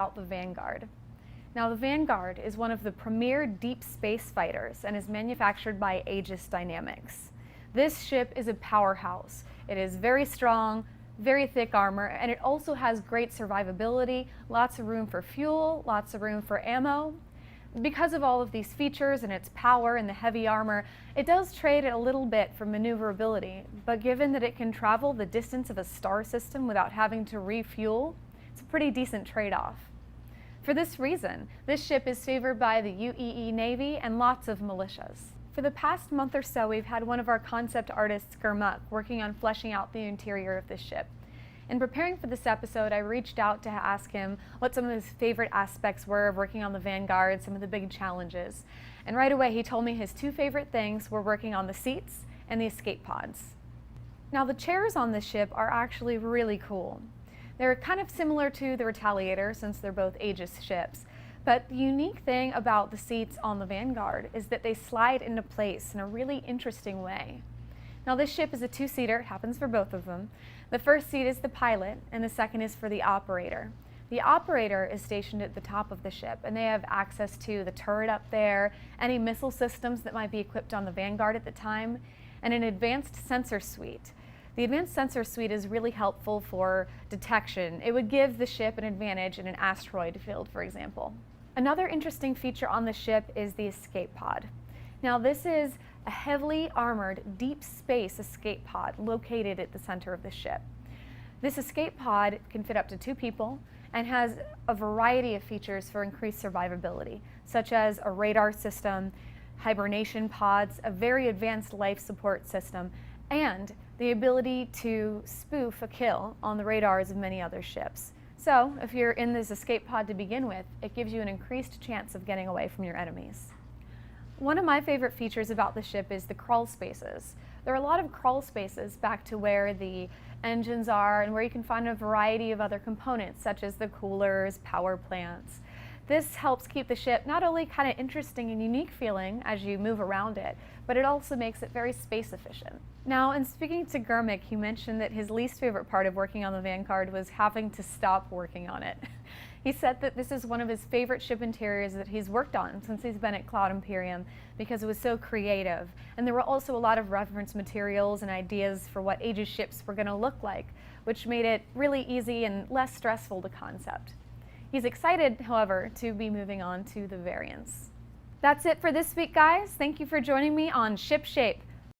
about the Vanguard. Now, the Vanguard is one of the premier deep space fighters and is manufactured by Aegis Dynamics. This ship is a powerhouse. It is very strong, very thick armor, and it also has great survivability, lots of room for fuel, lots of room for ammo. Because of all of these features and its power and the heavy armor, it does trade a little bit for maneuverability, but given that it can travel the distance of a star system without having to refuel, it's a pretty decent trade-off. For this reason, this ship is favored by the UEE Navy and lots of militias. For the past month or so, we've had one of our concept artists, Gurmukh, working on fleshing out the interior of this ship. In preparing for this episode, I reached out to ask him what some of his favorite aspects were of working on the Vanguard, some of the big challenges. And right away, he told me his two favorite things were working on the seats and the escape pods. Now, the chairs on this ship are actually really cool. They're kind of similar to the Retaliator since they're both Aegis ships. But the unique thing about the seats on the Vanguard is that they slide into place in a really interesting way. Now, this ship is a two-seater, it happens for both of them. The first seat is the pilot, and the second is for the operator. The operator is stationed at the top of the ship, and they have access to the turret up there, any missile systems that might be equipped on the Vanguard at the time, and an advanced sensor suite. The advanced sensor suite is really helpful for detection. It would give the ship an advantage in an asteroid field, for example. Another interesting feature on the ship is the escape pod. Now, this is a heavily armored deep space escape pod located at the center of the ship. This escape pod can fit up to 2 people and has a variety of features for increased survivability, such as a radar system, hibernation pods, a very advanced life support system, and the ability to spoof a kill on the radars of many other ships. So, if you're in this escape pod to begin with, it gives you an increased chance of getting away from your enemies. One of my favorite features about the ship is the crawl spaces. There are a lot of crawl spaces back to where the engines are and where you can find a variety of other components, such as the coolers, power plants. This helps keep the ship not only kind of interesting and unique feeling as you move around it, but it also makes it very space efficient. Now, in speaking to Gurmukh, he mentioned that his least favorite part of working on the Vanguard was having to stop working on it. He said that this is one of his favorite ship interiors that he's worked on since he's been at Cloud Imperium because it was so creative. And there were also a lot of reference materials and ideas for what Aegis ships were going to look like, which made it really easy and less stressful to concept. He's excited, however, to be moving on to the variants. That's it for this week, guys. Thank you for joining me on Ship Shape.